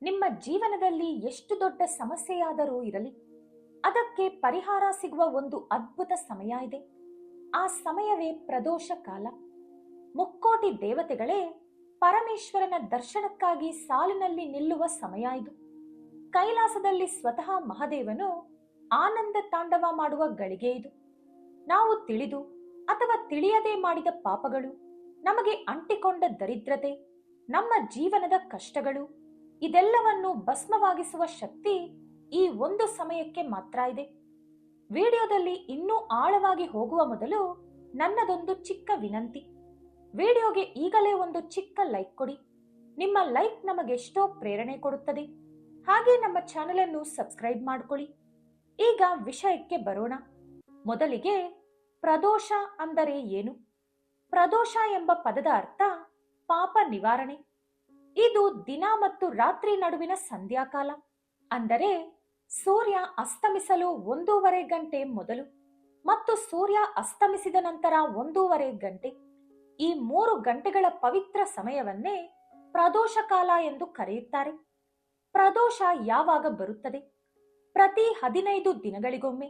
ನಿಮ್ಮ ಜೀವನದಲ್ಲಿ ಎಷ್ಟು ದೊಡ್ಡ ಸಮಸ್ಯೆಯಾದರೂ ಇರಲಿ, ಅದಕ್ಕೆ ಪರಿಹಾರ ಸಿಗುವ ಒಂದು ಅದ್ಭುತ ಸಮಯ ಇದೆ. ಆ ಸಮಯವೇ ಪ್ರದೋಷ ಕಾಲ. ಮುಕ್ಕೋಟಿ ದೇವತೆಗಳೇ ಪರಮೇಶ್ವರನ ದರ್ಶನಕ್ಕಾಗಿ ಸಾಲಿನಲ್ಲಿ ನಿಲ್ಲುವ ಸಮಯ ಇದು. ಕೈಲಾಸದಲ್ಲಿ ಸ್ವತಃ ಮಹಾದೇವನು ಆನಂದ ತಾಂಡವ ಮಾಡುವ ಗಳಿಗೆ ಇದು. ನಾವು ತಿಳಿದು ಅಥವಾ ತಿಳಿಯದೆ ಮಾಡಿದ ಪಾಪಗಳು, ನಮಗೆ ಅಂಟಿಕೊಂಡ ದರಿದ್ರತೆ, ನಮ್ಮ ಜೀವನದ ಕಷ್ಟಗಳು, ಇದೆಲ್ಲವನ್ನು ಭಸ್ಮವಾಗಿಸುವ ಶಕ್ತಿ ಈ ಒಂದು ಸಮಯಕ್ಕೆ ಮಾತ್ರ ಇದೆ. ವಿಡಿಯೋದಲ್ಲಿ ಇನ್ನೂ ಆಳವಾಗಿ ಹೋಗುವ ಮೊದಲು ನನ್ನದೊಂದು ಚಿಕ್ಕ ವಿನಂತಿ. ವಿಡಿಯೋಗೆ ಈಗಲೇ ಒಂದು ಚಿಕ್ಕ ಲೈಕ್ ಕೊಡಿ. ನಿಮ್ಮ ಲೈಕ್ ನಮಗೆಷ್ಟೋ ಪ್ರೇರಣೆ ಕೊಡುತ್ತದೆ. ಹಾಗೆ ನಮ್ಮ ಚಾನೆಲ್ ಅನ್ನು ಸಬ್ಸ್ಕ್ರೈಬ್ ಮಾಡಿಕೊಳ್ಳಿ. ಈಗ ವಿಷಯಕ್ಕೆ ಬರೋಣ. ಮೊದಲಿಗೆ ಪ್ರದೋಷ ಅಂದರೆ ಏನು? ಪ್ರದೋಷ ಎಂಬ ಪದದ ಅರ್ಥ ಪಾಪ ನಿವಾರಣೆ. ಇದು ದಿನ ಮತ್ತು ರಾತ್ರಿ ನಡುವಿನ ಸಂಧ್ಯಾಕಾಲ, ಅಂದರೆ ಸೂರ್ಯ ಅಸ್ತಮಿಸಲು 1.5 ಗಂಟೆ ಮೊದಲು ಮತ್ತು ಸೂರ್ಯ ಅಸ್ತಮಿಸಿದ ನಂತರ 1.5 ಗಂಟೆ. ಈ 3 ಗಂಟೆಗಳ ಪವಿತ್ರ ಸಮಯವನ್ನೇ ಪ್ರದೋಷ ಕಾಲ ಎಂದು ಕರೆಯುತ್ತಾರೆ. ಪ್ರದೋಷ ಯಾವಾಗ ಬರುತ್ತದೆ? ಪ್ರತಿ 15 ದಿನಗಳಿಗೊಮ್ಮೆ.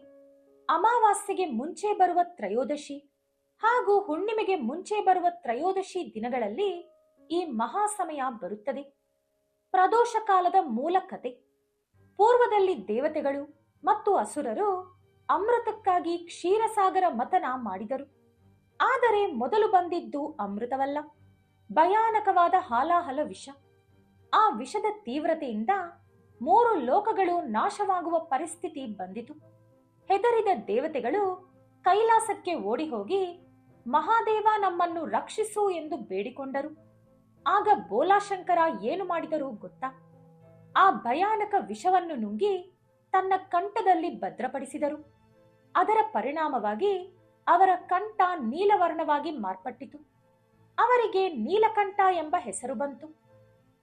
ಅಮಾವಾಸ್ಯೆಗೆ ಮುಂಚೆ ಬರುವ ತ್ರಯೋದಶಿ ಹಾಗೂ ಹುಣ್ಣಿಮೆಗೆ ಮುಂಚೆ ಬರುವ ತ್ರಯೋದಶಿ ದಿನಗಳಲ್ಲಿ ಈ ಮಹಾ ಸಮಯ ಬರುತ್ತದೆ. ಪ್ರದೋಷ ಕಾಲದ ಮೂಲ ಕತೆ. ಪೂರ್ವದಲ್ಲಿ ದೇವತೆಗಳು ಮತ್ತು ಅಸುರರು ಅಮೃತಕ್ಕಾಗಿ ಕ್ಷೀರಸಾಗರ ಮಥನ ಮಾಡಿದರು. ಆದರೆ ಮೊದಲು ಬಂದಿದ್ದು ಅಮೃತವಲ್ಲ, ಭಯಾನಕವಾದ ಹಾಲಾಹಲ ವಿಷ. ಆ ವಿಷದ ತೀವ್ರತೆಯಿಂದ 3 ಲೋಕಗಳು ನಾಶವಾಗುವ ಪರಿಸ್ಥಿತಿ ಬಂದಿತು. ಹೆದರಿದ ದೇವತೆಗಳು ಕೈಲಾಸಕ್ಕೆ ಓಡಿ ಹೋಗಿ ಮಹಾದೇವ ನಮ್ಮನ್ನು ರಕ್ಷಿಸು ಎಂದು ಬೇಡಿಕೊಂಡರು. ಆಗ ಬೋಲಾಶಂಕರ ಏನು ಮಾಡಿದರು ಗೊತ್ತಾ? ಆ ಭಯಾನಕ ವಿಷವನ್ನು ನುಂಗಿ ತನ್ನ ಕಂಠದಲ್ಲಿ ಭದ್ರಪಡಿಸಿದರು. ಅದರ ಪರಿಣಾಮವಾಗಿ ಅವರ ಕಂಠ ನೀಲವರ್ಣವಾಗಿ ಮಾರ್ಪಟ್ಟಿತು. ಅವರಿಗೆ ನೀಲಕಂಠ ಎಂಬ ಹೆಸರು ಬಂತು.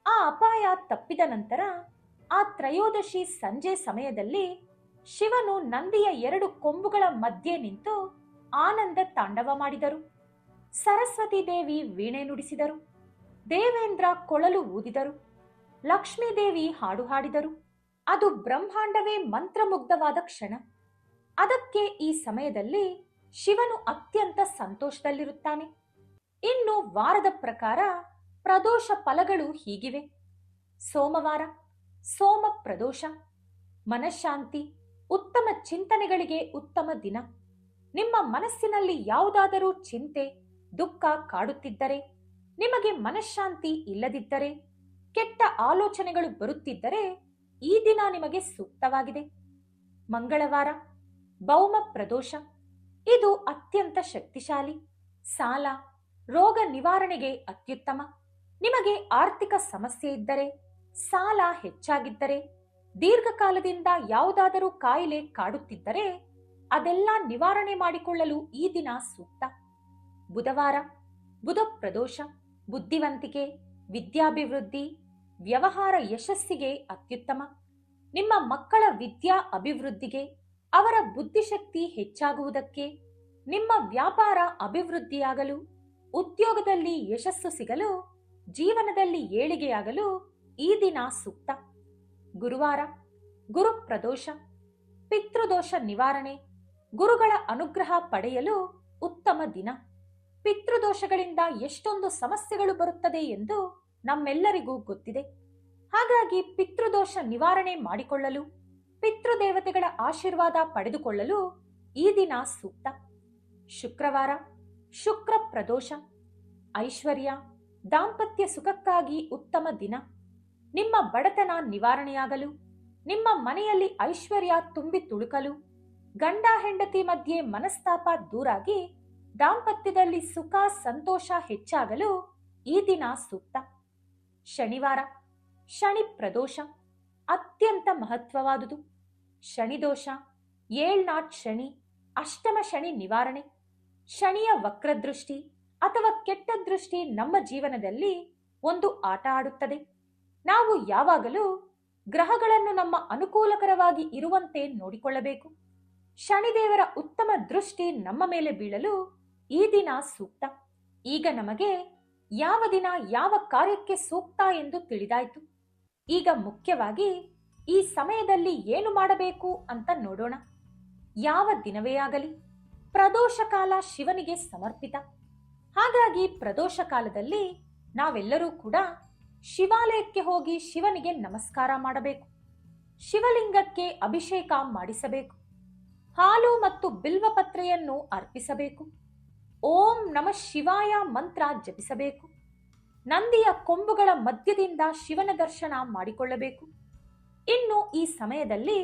ಆ ಅಪಾಯ ತಪ್ಪಿದ ನಂತರ ಆ ತ್ರಯೋದಶಿ ಸಂಜೆ ಸಮಯದಲ್ಲಿ ಶಿವನು ನಂದಿಯ 2 ಕೊಂಬುಗಳ ಮಧ್ಯೆ ನಿಂತು ಆನಂದ ತಾಂಡವ ಮಾಡಿದರು. ಸರಸ್ವತಿ ದೇವಿ ವೀಣೆ ನುಡಿಸಿದರು. ದೇವೇಂದ್ರ ಕೊಳಲು ಊದಿದರು. ಲಕ್ಷ್ಮೀದೇವಿ ಹಾಡು ಹಾಡಿದರು. ಅದು ಬ್ರಹ್ಮಾಂಡವೇ ಮಂತ್ರಮುಗ್ಧವಾದ ಕ್ಷಣ. ಅದಕ್ಕೆ ಈ ಸಮಯದಲ್ಲಿ ಶಿವನು ಅತ್ಯಂತ ಸಂತೋಷದಲ್ಲಿರುತ್ತಾನೆ. ಇನ್ನು ವಾರದ ಪ್ರಕಾರ ಪ್ರದೋಷ ಫಲಗಳು ಹೀಗಿವೆ. ಸೋಮವಾರ ಸೋಮ ಪ್ರದೋಷ. ಮನಃಶಾಂತಿ, ಉತ್ತಮ ಚಿಂತನೆಗಳಿಗೆ ಉತ್ತಮ ದಿನ. ನಿಮ್ಮ ಮನಸ್ಸಿನಲ್ಲಿ ಯಾವುದಾದರೂ ಚಿಂತೆ, ದುಃಖ ಕಾಡುತ್ತಿದ್ದರೆ, ನಿಮಗೆ ಮನಃಶಾಂತಿ ಇಲ್ಲದಿದ್ದರೆ, ಕೆಟ್ಟ ಆಲೋಚನೆಗಳು ಬರುತ್ತಿದ್ದರೆ ಈ ದಿನ ನಿಮಗೆ ಸೂಕ್ತವಾಗಿದೆ. ಮಂಗಳವಾರ ಭೌಮ ಪ್ರದೋಷ. ಇದು ಅತ್ಯಂತ ಶಕ್ತಿಶಾಲಿ. ಸಾಲ, ರೋಗ ನಿವಾರಣೆಗೆ ಅತ್ಯುತ್ತಮ. ನಿಮಗೆ ಆರ್ಥಿಕ ಸಮಸ್ಯೆ ಇದ್ದರೆ, ಸಾಲ ಹೆಚ್ಚಾಗಿದ್ದರೆ, ದೀರ್ಘಕಾಲದಿಂದ ಯಾವುದಾದರೂ ಕಾಯಿಲೆ ಕಾಡುತ್ತಿದ್ದರೆ ಅದೆಲ್ಲ ನಿವಾರಣೆ ಮಾಡಿಕೊಳ್ಳಲು ಈ ದಿನ ಸೂಕ್ತ. ಬುಧವಾರ ಬುಧ ಪ್ರದೋಷ. ಬುದ್ಧಿವಂತಿಕೆ, ವಿದ್ಯಾಭಿವೃದ್ಧಿ, ವ್ಯವಹಾರ ಯಶಸ್ಸಿಗೆ ಅತ್ಯುತ್ತಮ. ನಿಮ್ಮ ಮಕ್ಕಳ ವಿದ್ಯಾ ಅಭಿವೃದ್ಧಿಗೆ, ಅವರ ಬುದ್ಧಿಶಕ್ತಿ ಹೆಚ್ಚಾಗುವುದಕ್ಕೆ, ನಿಮ್ಮ ವ್ಯಾಪಾರ ಅಭಿವೃದ್ಧಿಯಾಗಲು, ಉದ್ಯೋಗದಲ್ಲಿ ಯಶಸ್ಸು ಸಿಗಲು, ಜೀವನದಲ್ಲಿ ಏಳಿಗೆಯಾಗಲು ಈ ದಿನ ಸೂಕ್ತ. ಗುರುವಾರ ಗುರು ಪ್ರದೋಷ. ಪಿತೃದೋಷ ನಿವಾರಣೆ, ಗುರುಗಳ ಅನುಗ್ರಹ ಪಡೆಯಲು ಉತ್ತಮ ದಿನ. ಪಿತೃದೋಷಗಳಿಂದ ಎಷ್ಟೊಂದು ಸಮಸ್ಯೆಗಳು ಬರುತ್ತದೆ ಎಂದು ನಮ್ಮೆಲ್ಲರಿಗೂ ಗೊತ್ತಿದೆ. ಹಾಗಾಗಿ ಪಿತೃದೋಷ ನಿವಾರಣೆ ಮಾಡಿಕೊಳ್ಳಲು, ಪಿತೃದೇವತೆಗಳ ಆಶೀರ್ವಾದ ಪಡೆದುಕೊಳ್ಳಲು ಈ ದಿನ ಸೂಕ್ತ. ಶುಕ್ರವಾರ ಶುಕ್ರ ಪ್ರದೋಷ. ಐಶ್ವರ್ಯ, ದಾಂಪತ್ಯ ಸುಖಕ್ಕಾಗಿ ಉತ್ತಮ ದಿನ. ನಿಮ್ಮ ಬಡತನ ನಿವಾರಣೆಯಾಗಲು, ನಿಮ್ಮ ಮನೆಯಲ್ಲಿ ಐಶ್ವರ್ಯ ತುಂಬಿ ತುಳುಕಲು, ಗಂಡ ಹೆಂಡತಿ ಮಧ್ಯೆ ಮನಸ್ತಾಪ ದೂರಾಗಿ ದಾಂಪತ್ಯದಲ್ಲಿ ಸುಖ ಸಂತೋಷ ಹೆಚ್ಚಾಗಲು ಈ ದಿನ ಸೂಕ್ತ. ಶನಿವಾರ ಶನಿ ಪ್ರದೋಷ. ಅತ್ಯಂತ ಮಹತ್ವವಾದುದು. ಶನಿದೋಷ, ಏಳ್ನಾಟ್ ಶನಿ, ಅಷ್ಟಮ ಶನಿ ನಿವಾರಣೆ. ಶನಿಯ ವಕ್ರದೃಷ್ಟಿ ಅಥವಾ ಕೆಟ್ಟ ದೃಷ್ಟಿ ನಮ್ಮ ಜೀವನದಲ್ಲಿ ಒಂದು ಆಟ ಆಡುತ್ತದೆ. ನಾವು ಯಾವಾಗಲೂ ಗ್ರಹಗಳನ್ನು ನಮ್ಮ ಅನುಕೂಲಕರವಾಗಿ ಇರುವಂತೆ ನೋಡಿಕೊಳ್ಳಬೇಕು. ಶನಿದೇವರ ಉತ್ತಮ ದೃಷ್ಟಿ ನಮ್ಮ ಮೇಲೆ ಬೀಳಲು ಈ ದಿನ ಸೂಕ್ತ. ಈಗ ನಮಗೆ ಯಾವ ದಿನ ಯಾವ ಕಾರ್ಯಕ್ಕೆ ಸೂಕ್ತ ಎಂದು ತಿಳಿದಾಯಿತು. ಈಗ ಮುಖ್ಯವಾಗಿ ಈ ಸಮಯದಲ್ಲಿ ಏನು ಮಾಡಬೇಕು ಅಂತ ನೋಡೋಣ. ಯಾವ ದಿನವೇ ಆಗಲಿ ಪ್ರದೋಷ ಕಾಲ ಶಿವನಿಗೆ ಸಮರ್ಪಿತ. ಹಾಗಾಗಿ ಪ್ರದೋಷ ಕಾಲದಲ್ಲಿ ನಾವೆಲ್ಲರೂ ಕೂಡ ಶಿವಾಲಯಕ್ಕೆ ಹೋಗಿ ಶಿವನಿಗೆ ನಮಸ್ಕಾರ ಮಾಡಬೇಕು. ಶಿವಲಿಂಗಕ್ಕೆ ಅಭಿಷೇಕ ಮಾಡಿಸಬೇಕು. ಹಾಲು ಮತ್ತು ಬಿಲ್ವಪತ್ರೆಯನ್ನು ಅರ್ಪಿಸಬೇಕು. ಓಂ ನಮಃ ಶಿವಾಯ ಮಂತ್ರ ಜಪಿಸಬೇಕು. ನಂದಿಯ ಕೊಂಬುಗಳ ಮಧ್ಯದಿಂದ ಶಿವನ ದರ್ಶನ ಮಾಡಿಕೊಳ್ಳಬೇಕು. ಇನ್ನು ಈ ಸಮಯದಲ್ಲಿ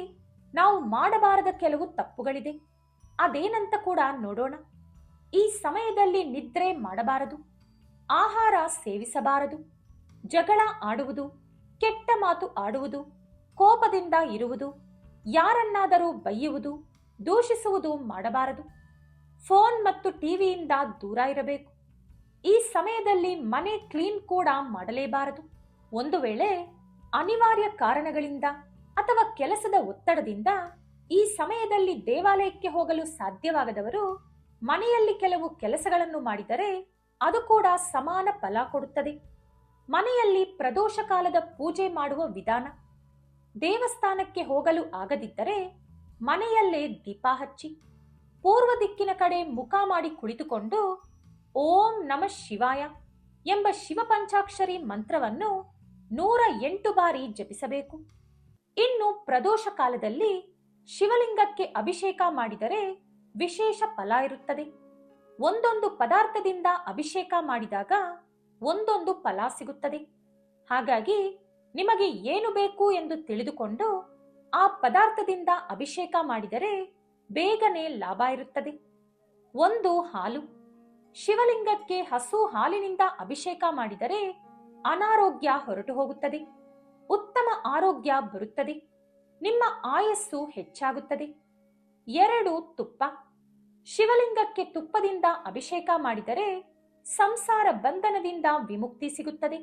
ನಾವು ಮಾಡಬಾರದ ಕೆಲವು ತಪ್ಪುಗಳಿದೆ. ಅದೇನಂತ ಕೂಡ ನೋಡೋಣ. ಈ ಸಮಯದಲ್ಲಿ ನಿದ್ರೆ ಮಾಡಬಾರದು, ಆಹಾರ ಸೇವಿಸಬಾರದು, ಜಗಳ ಆಡುವುದು, ಕೆಟ್ಟ ಮಾತು ಆಡುವುದು, ಕೋಪದಿಂದ ಇರುವುದು, ಯಾರನ್ನಾದರೂ ಬೈಯುವುದು, ದೂಷಿಸುವುದು ಮಾಡಬಾರದು. ಫೋನ್ ಮತ್ತು ಟಿವಿಯಿಂದ ದೂರ ಇರಬೇಕು. ಈ ಸಮಯದಲ್ಲಿ ಮನೆ ಕ್ಲೀನ್ ಕೂಡ ಮಾಡಲೇಬಾರದು. ಒಂದು ವೇಳೆ ಅನಿವಾರ್ಯ ಕಾರಣಗಳಿಂದ ಅಥವಾ ಕೆಲಸದ ಒತ್ತಡದಿಂದ ಈ ಸಮಯದಲ್ಲಿ ದೇವಾಲಯಕ್ಕೆ ಹೋಗಲು ಸಾಧ್ಯವಾಗದವರು ಮನೆಯಲ್ಲಿ ಕೆಲವು ಕೆಲಸಗಳನ್ನು ಮಾಡಿದರೆ ಅದು ಕೂಡ ಸಮಾನ ಫಲ ಕೊಡುತ್ತದೆ. ಮನೆಯಲ್ಲಿ ಪ್ರದೋಷ ಕಾಲದ ಪೂಜೆ ಮಾಡುವ ವಿಧಾನ: ದೇವಸ್ಥಾನಕ್ಕೆ ಹೋಗಲು ಆಗದಿದ್ದರೆ ಮನೆಯಲ್ಲೇ ದೀಪ ಹಚ್ಚಿ ಪೂರ್ವ ದಿಕ್ಕಿನ ಕಡೆ ಮುಖ ಮಾಡಿ ಕುಳಿತುಕೊಂಡು ಓಂ ನಮಃ ಶಿವಾಯ ಎಂಬ ಶಿವ ಪಂಚಾಕ್ಷರಿ ಮಂತ್ರವನ್ನು 108 ಬಾರಿ ಜಪಿಸಬೇಕು. ಇನ್ನು ಪ್ರದೋಷ ಕಾಲದಲ್ಲಿ ಶಿವಲಿಂಗಕ್ಕೆ ಅಭಿಷೇಕ ಮಾಡಿದರೆ ವಿಶೇಷ ಫಲ ಇರುತ್ತದೆ. ಒಂದೊಂದು ಪದಾರ್ಥದಿಂದ ಅಭಿಷೇಕ ಮಾಡಿದಾಗ ಒಂದೊಂದು ಫಲ ಸಿಗುತ್ತದೆ. ಹಾಗಾಗಿ ನಿಮಗೆ ಏನು ಬೇಕು ಎಂದು ತಿಳಿದುಕೊಂಡು ಆ ಪದಾರ್ಥದಿಂದ ಅಭಿಷೇಕ ಮಾಡಿದರೆ ಬೇಗನೆ ಲಾಭ ಇರುತ್ತದೆ. 1. ಹಾಲು. ಶಿವಲಿಂಗಕ್ಕೆ ಹಸು ಹಾಲಿನಿಂದ ಅಭಿಷೇಕ ಮಾಡಿದರೆ ಅನಾರೋಗ್ಯ ಹೊರಟು ಹೋಗುತ್ತದೆ, ಉತ್ತಮ ಆರೋಗ್ಯ ಬರುತ್ತದೆ, ನಿಮ್ಮ ಆಯಸ್ಸು ಹೆಚ್ಚಾಗುತ್ತದೆ. 2. ತುಪ್ಪ. ಶಿವಲಿಂಗಕ್ಕೆ ತುಪ್ಪದಿಂದ ಅಭಿಷೇಕ ಮಾಡಿದರೆ ಸಂಸಾರ ಬಂಧನದಿಂದ ವಿಮುಕ್ತಿ ಸಿಗುತ್ತದೆ.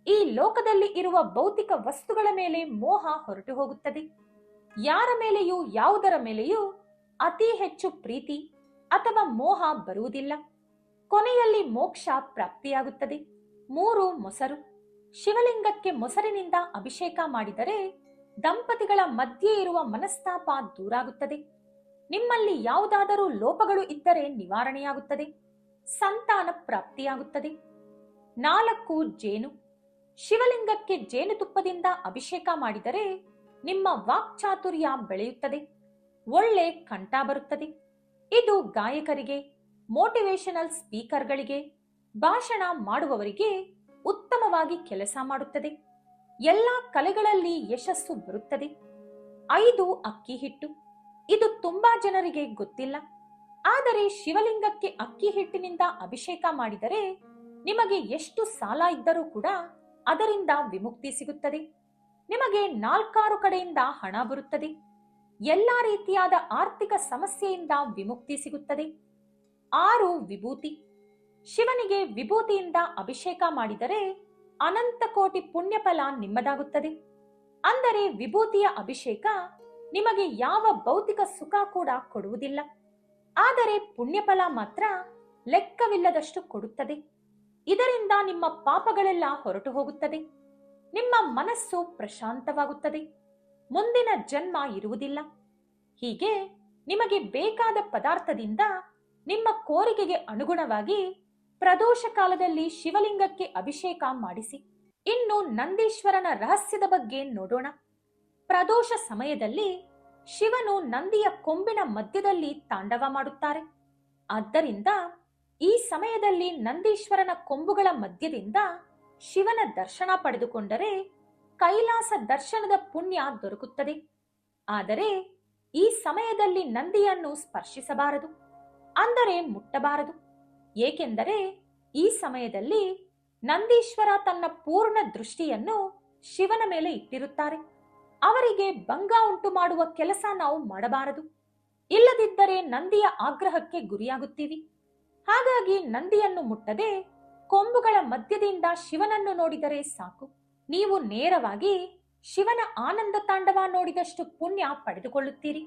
ಈ ಲೋಕದಲ್ಲಿ ಇರುವ ಭೌತಿಕ ವಸ್ತುಗಳ ಮೇಲೆ ಮೋಹ ಹೊರಟು ಹೋಗುತ್ತದೆ. ಯಾರ ಮೇಲೆಯೂ ಯಾವುದರ ಮೇಲೆಯೂ ಅತಿ ಹೆಚ್ಚು ಪ್ರೀತಿ ಅಥವಾ ಮೋಹ ಬರುವುದಿಲ್ಲ. ಕೊನೆಯಲ್ಲಿ ಮೋಕ್ಷ ಪ್ರಾಪ್ತಿಯಾಗುತ್ತದೆ. 3. ಮೊಸರು. ಶಿವಲಿಂಗಕ್ಕೆ ಮೊಸರಿನಿಂದ ಅಭಿಷೇಕ ಮಾಡಿದರೆ ದಂಪತಿಗಳ ಮಧ್ಯೆ ಇರುವ ಮನಸ್ತಾಪ ದೂರಾಗುತ್ತದೆ. ನಿಮ್ಮಲ್ಲಿ ಯಾವುದಾದರೂ ಲೋಪಗಳು ಇದ್ದರೆ ನಿವಾರಣೆಯಾಗುತ್ತದೆ. ಸಂತಾನ ಪ್ರಾಪ್ತಿಯಾಗುತ್ತದೆ. 4. ಜೇನು. ಶಿವಲಿಂಗಕ್ಕೆ ಜೇನುತುಪ್ಪದಿಂದ ಅಭಿಷೇಕ ಮಾಡಿದರೆ ನಿಮ್ಮ ವಾಕ್ಚಾತುರ್ಯ ಬೆಳೆಯುತ್ತದೆ, ಒಳ್ಳೆ ಕಂಠ ಬರುತ್ತದೆ. ಇದು ಗಾಯಕರಿಗೆ, ಮೋಟಿವೇಶನಲ್ ಸ್ಪೀಕರ್ಗಳಿಗೆ, ಭಾಷಣ ಮಾಡುವವರಿಗೆ ಉತ್ತಮವಾಗಿ ಕೆಲಸ ಮಾಡುತ್ತದೆ. ಎಲ್ಲ ಕಲೆಗಳಲ್ಲಿ ಯಶಸ್ಸು ಬರುತ್ತದೆ. 5. ಅಕ್ಕಿ ಹಿಟ್ಟು. ಇದು ತುಂಬಾ ಜನರಿಗೆ ಗೊತ್ತಿಲ್ಲ. ಆದರೆ ಶಿವಲಿಂಗಕ್ಕೆ ಅಕ್ಕಿ ಹಿಟ್ಟಿನಿಂದ ಅಭಿಷೇಕ ಮಾಡಿದರೆ ನಿಮಗೆ ಎಷ್ಟು ಸಾಲ ಇದ್ದರೂ ಕೂಡ ಅದರಿಂದ ವಿಮುಕ್ತಿ ಸಿಗುತ್ತದೆ. ನಿಮಗೆ 4 ಕಡೆಯಿಂದ ಹಣ ಬರುತ್ತದೆ. ಎಲ್ಲಾ ರೀತಿಯಾದ ಆರ್ಥಿಕ ಸಮಸ್ಯೆಯಿಂದ ವಿಮುಕ್ತಿ ಸಿಗುತ್ತದೆ. 6. ವಿಭೂತಿ. ಶಿವನಿಗೆ ವಿಭೂತಿಯಿಂದ ಅಭಿಷೇಕ ಮಾಡಿದರೆ ಅನಂತ ಕೋಟಿ ಪುಣ್ಯಫಲ ನಿಮ್ಮದಾಗುತ್ತದೆ. ಅಂದರೆ ವಿಭೂತಿಯ ಅಭಿಷೇಕ ನಿಮಗೆ ಯಾವ ಭೌತಿಕ ಸುಖ ಕೂಡ ಕೊಡುವುದಿಲ್ಲ, ಆದರೆ ಪುಣ್ಯಫಲ ಮಾತ್ರ ಲೆಕ್ಕವಿಲ್ಲದಷ್ಟು ಕೊಡುತ್ತದೆ. ಇದರಿಂದ ನಿಮ್ಮ ಪಾಪಗಳೆಲ್ಲ ಹೊರಟು ಹೋಗುತ್ತದೆ. ನಿಮ್ಮ ಮನಸ್ಸು ಪ್ರಶಾಂತವಾಗುತ್ತದೆ. ಮುಂದಿನ ಜನ್ಮ ಇರುವುದಿಲ್ಲ. ಹೀಗೆ ನಿಮಗೆ ಬೇಕಾದ ಪದಾರ್ಥದಿಂದ ನಿಮ್ಮ ಕೋರಿಕೆಗೆ ಅನುಗುಣವಾಗಿ ಪ್ರದೋಷ ಕಾಲದಲ್ಲಿ ಶಿವಲಿಂಗಕ್ಕೆ ಅಭಿಷೇಕ ಮಾಡಿಸಿ. ಇನ್ನು ನಂದೀಶ್ವರನ ರಹಸ್ಯದ ಬಗ್ಗೆ ನೋಡೋಣ. ಪ್ರದೋಷ ಸಮಯದಲ್ಲಿ ಶಿವನು ನಂದಿಯ ಕೊಂಬಿನ ಮಧ್ಯದಲ್ಲಿ ತಾಂಡವ ಮಾಡುತ್ತಾರೆ. ಆದ್ದರಿಂದ ಈ ಸಮಯದಲ್ಲಿ ನಂದೀಶ್ವರನ ಕೊಂಬುಗಳ ಮಧ್ಯದಿಂದ ಶಿವನ ದರ್ಶನ ಪಡೆದುಕೊಂಡರೆ ಕೈಲಾಸ ದರ್ಶನದ ಪುಣ್ಯ ದೊರಕುತ್ತದೆ. ಆದರೆ ಈ ಸಮಯದಲ್ಲಿ ನಂದಿಯನ್ನು ಸ್ಪರ್ಶಿಸಬಾರದು, ಅಂದರೆ ಮುಟ್ಟಬಾರದು. ಏಕೆಂದರೆ ಈ ಸಮಯದಲ್ಲಿ ನಂದೀಶ್ವರ ತನ್ನ ಪೂರ್ಣ ದೃಷ್ಟಿಯನ್ನು ಶಿವನ ಮೇಲೆ ಇಟ್ಟಿರುತ್ತಾರೆ. ಅವರಿಗೆ ಭಂಗ ಉಂಟು ಮಾಡುವ ಕೆಲಸ ನಾವು ಮಾಡಬಾರದು. ಇಲ್ಲದಿದ್ದರೆ ನಂದಿಯ ಆಗ್ರಹಕ್ಕೆ ಗುರಿಯಾಗುತ್ತೀವಿ. ಹಾಗಾಗಿ ನಂದಿಯನ್ನು ಮುಟ್ಟದೆ ಕೊಂಬುಗಳ ಮಧ್ಯದಿಂದ ಶಿವನನ್ನು ನೋಡಿದರೆ ಸಾಕು. ನೀವು ನೇರವಾಗಿ ಶಿವನ ಆನಂದ ತಾಂಡವ ನೋಡಿದಷ್ಟು ಪುಣ್ಯ ಪಡೆದುಕೊಳ್ಳುತ್ತೀರಿ.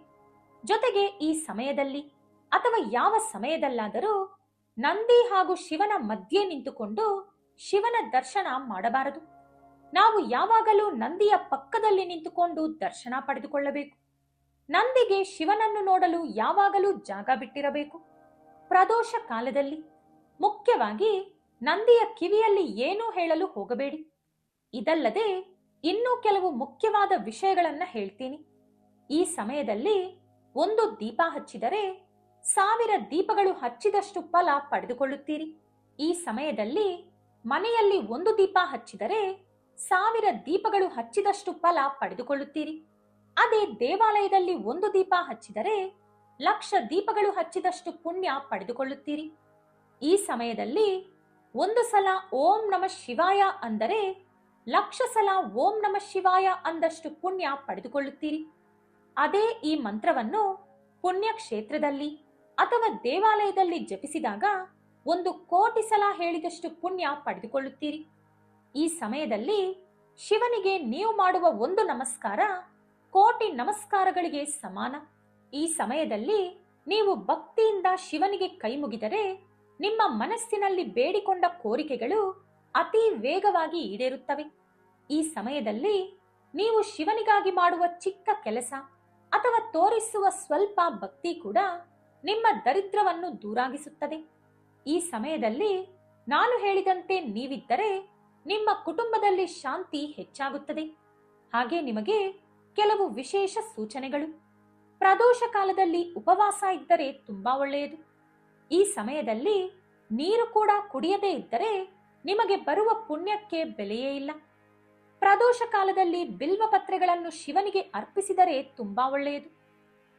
ಜೊತೆಗೆ ಈ ಸಮಯದಲ್ಲಿ ಅಥವಾ ಯಾವ ಸಮಯದಲ್ಲಾದರೂ ನಂದಿ ಹಾಗೂ ಶಿವನ ಮಧ್ಯೆ ನಿಂತುಕೊಂಡು ಶಿವನ ದರ್ಶನ ಮಾಡಬಾರದು. ನಾವು ಯಾವಾಗಲೂ ನಂದಿಯ ಪಕ್ಕದಲ್ಲಿ ನಿಂತುಕೊಂಡು ದರ್ಶನ ಪಡೆದುಕೊಳ್ಳಬೇಕು. ನಂದಿಗೆ ಶಿವನನ್ನು ನೋಡಲು ಯಾವಾಗಲೂ ಜಾಗ ಬಿಟ್ಟಿರಬೇಕು. ಪ್ರದೋಷ ಕಾಲದಲ್ಲಿ ಮುಖ್ಯವಾಗಿ ನಂದಿಯ ಕಿವಿಯಲ್ಲಿ ಏನೂ ಹೇಳಲು ಹೋಗಬೇಡಿ. ಇದಲ್ಲದೆ ಇನ್ನೂ ಕೆಲವು ಮುಖ್ಯವಾದ ವಿಷಯಗಳನ್ನ ಹೇಳ್ತೀನಿ. ಈ ಸಮಯದಲ್ಲಿ ಒಂದು ದೀಪ ಹಚ್ಚಿದರೆ 1000 ದೀಪಗಳು ಹಚ್ಚಿದಷ್ಟು ಫಲ ಪಡೆದುಕೊಳ್ಳುತ್ತೀರಿ. ಈ ಸಮಯದಲ್ಲಿ ಮನೆಯಲ್ಲಿ ಒಂದು ದೀಪ ಹಚ್ಚಿದರೆ 1000 ದೀಪಗಳು ಹಚ್ಚಿದಷ್ಟು ಫಲ ಪಡೆದುಕೊಳ್ಳುತ್ತೀರಿ. ಅದೇ ದೇವಾಲಯದಲ್ಲಿ ಒಂದು ದೀಪ ಹಚ್ಚಿದರೆ 1,00,000 ದೀಪಗಳು ಹಚ್ಚಿದಷ್ಟು ಪುಣ್ಯ ಪಡೆದುಕೊಳ್ಳುತ್ತೀರಿ. ಈ ಸಮಯದಲ್ಲಿ ಒಂದು ಸಲ ಓಂ ನಮಃ ಶಿವಾಯ ಅಂದರೆ 1,00,000 ಸಲ ಓಂ ನಮಃ ಶಿವಾಯ ಅಂದಷ್ಟು ಪುಣ್ಯ ಪಡೆದುಕೊಳ್ಳುತ್ತೀರಿ. ಅದೇ ಈ ಮಂತ್ರವನ್ನು ಪುಣ್ಯಕ್ಷೇತ್ರದಲ್ಲಿ ಅಥವಾ ದೇವಾಲಯದಲ್ಲಿ ಜಪಿಸಿದಾಗ 1,000,000 ಸಲ ಹೇಳಿದಷ್ಟು ಪುಣ್ಯ ಪಡೆದುಕೊಳ್ಳುತ್ತೀರಿ. ಈ ಸಮಯದಲ್ಲಿ ಶಿವನಿಗೆ ನೀವು ಮಾಡುವ ಒಂದು ನಮಸ್ಕಾರ 1,000,000 ನಮಸ್ಕಾರಗಳಿಗೆ ಸಮಾನ. ಈ ಸಮಯದಲ್ಲಿ ನೀವು ಭಕ್ತಿಯಿಂದ ಶಿವನಿಗೆ ಕೈ ಮುಗಿದರೆ ನಿಮ್ಮ ಮನಸ್ಸಿನಲ್ಲಿ ಬೇಡಿಕೊಂಡ ಕೋರಿಕೆಗಳು ಅತಿ ವೇಗವಾಗಿ ಈಡೇರುತ್ತವೆ. ಈ ಸಮಯದಲ್ಲಿ ನೀವು ಶಿವನಿಗಾಗಿ ಮಾಡುವ ಚಿಕ್ಕ ಕೆಲಸ ಅಥವಾ ತೋರಿಸುವ ಸ್ವಲ್ಪ ಭಕ್ತಿ ಕೂಡ ನಿಮ್ಮ ದರಿದ್ರವನ್ನು ದೂರಾಗಿಸುತ್ತದೆ. ಈ ಸಮಯದಲ್ಲಿ ನಾನು ಹೇಳಿದಂತೆ ನೀವಿದ್ದರೆ ನಿಮ್ಮ ಕುಟುಂಬದಲ್ಲಿ ಶಾಂತಿ ಹೆಚ್ಚಾಗುತ್ತದೆ. ಹಾಗೆ ನಿಮಗೆ ಕೆಲವು ವಿಶೇಷ ಸೂಚನೆಗಳು. ಪ್ರದೋಷ ಕಾಲದಲ್ಲಿ ಉಪವಾಸ ಇದ್ದರೆ ತುಂಬಾ ಒಳ್ಳೆಯದು. ಈ ಸಮಯದಲ್ಲಿ ನೀರು ಕೂಡ ಕುಡಿಯದೇ ಇದ್ದರೆ ನಿಮಗೆ ಬರುವ ಪುಣ್ಯಕ್ಕೆ ಬೆಲೆಯೇ ಇಲ್ಲ. ಪ್ರದೋಷ ಕಾಲದಲ್ಲಿ ಬಿಲ್ವ ಪತ್ರೆಗಳನ್ನು ಶಿವನಿಗೆ ಅರ್ಪಿಸಿದರೆ ತುಂಬಾ ಒಳ್ಳೆಯದು.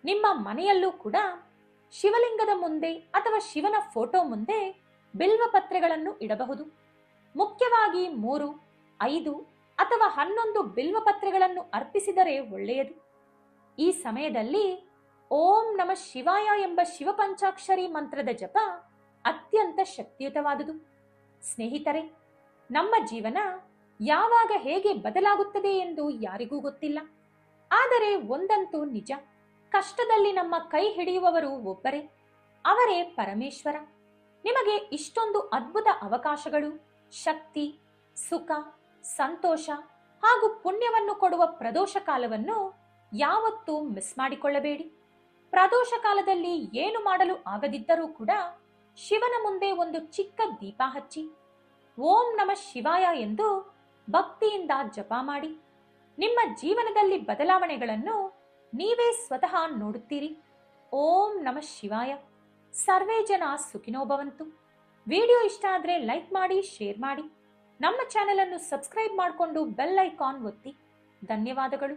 ನಿಮ್ಮ ಮನೆಯಲ್ಲೂ ಕೂಡ ಶಿವಲಿಂಗದ ಮುಂದೆ ಅಥವಾ ಶಿವನ ಫೋಟೋ ಮುಂದೆ ಬಿಲ್ವ ಪತ್ರೆಗಳನ್ನು ಇಡಬಹುದು. ಮುಖ್ಯವಾಗಿ 3, 5 ಅಥವಾ 11 ಬಿಲ್ವ ಪತ್ರೆಗಳನ್ನು ಅರ್ಪಿಸಿದರೆ ಒಳ್ಳೆಯದು. ಈ ಸಮಯದಲ್ಲಿ ಓಂ ನಮಃ ಶಿವಾಯ ಎಂಬ ಶಿವಪಂಚಾಕ್ಷರಿ ಮಂತ್ರದ ಜಪ ಅತ್ಯಂತ ಶಕ್ತಿಯುತವಾದುದು. ಸ್ನೇಹಿತರೆ, ನಮ್ಮ ಜೀವನ ಯಾವಾಗ ಹೇಗೆ ಬದಲಾಗುತ್ತದೆ ಎಂದು ಯಾರಿಗೂ ಗೊತ್ತಿಲ್ಲ. ಆದರೆ ಒಂದಂತೂ ನಿಜ, ಕಷ್ಟದಲ್ಲಿ ನಮ್ಮ ಕೈ ಹಿಡಿಯುವವರು ಒಬ್ಬರೇ, ಅವರೇ ಪರಮೇಶ್ವರ. ನಿಮಗೆ ಇಷ್ಟೊಂದು ಅದ್ಭುತ ಅವಕಾಶಗಳು, ಶಕ್ತಿ, ಸುಖ, ಸಂತೋಷ ಹಾಗೂ ಪುಣ್ಯವನ್ನು ಕೊಡುವ ಪ್ರದೋಷ ಕಾಲವನ್ನು ಯಾವತ್ತೂ ಮಿಸ್ ಮಾಡಿಕೊಳ್ಳಬೇಡಿ. ಪ್ರದೋಷ ಕಾಲದಲ್ಲಿ ಏನು ಮಾಡಲು ಆಗದಿದ್ದರೂ ಕೂಡ ಶಿವನ ಮುಂದೆ ಒಂದು ಚಿಕ್ಕ ದೀಪ ಹಚ್ಚಿ ಓಂ ನಮಃ ಶಿವಾಯ ಎಂದು ಭಕ್ತಿಯಿಂದ ಜಪ ಮಾಡಿ. ನಿಮ್ಮ ಜೀವನದಲ್ಲಿ ಬದಲಾವಣೆಗಳನ್ನು ನೀವೇ ಸ್ವತಃ ನೋಡುತ್ತೀರಿ. ಓಂ ನಮಃ ಶಿವಾಯ. ಸರ್ವೇ ಜನ ಸುಖಿನೋ ಭವಂತು. ವಿಡಿಯೋ ಇಷ್ಟ ಆದರೆ ಲೈಕ್ ಮಾಡಿ, ಶೇರ್ ಮಾಡಿ. ನಮ್ಮ ಚಾನೆಲ್ ಅನ್ನು ಸಬ್ಸ್ಕ್ರೈಬ್ ಮಾಡಿಕೊಂಡು ಬೆಲ್ ಐಕಾನ್ ಒತ್ತಿ. ಧನ್ಯವಾದಗಳು.